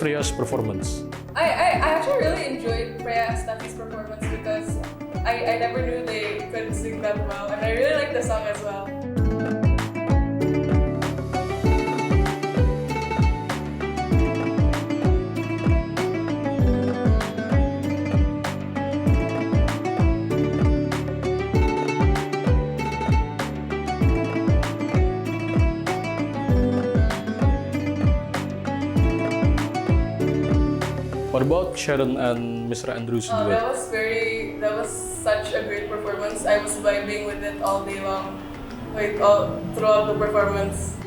Freya's performance? I actually really enjoyed Freya and Steffi's performance because I never knew they could sing that well, and I really like the song as well. What about Sharon and Mr. Andrews duet? That was such a great performance. I was vibing with it all day long, throughout the performance.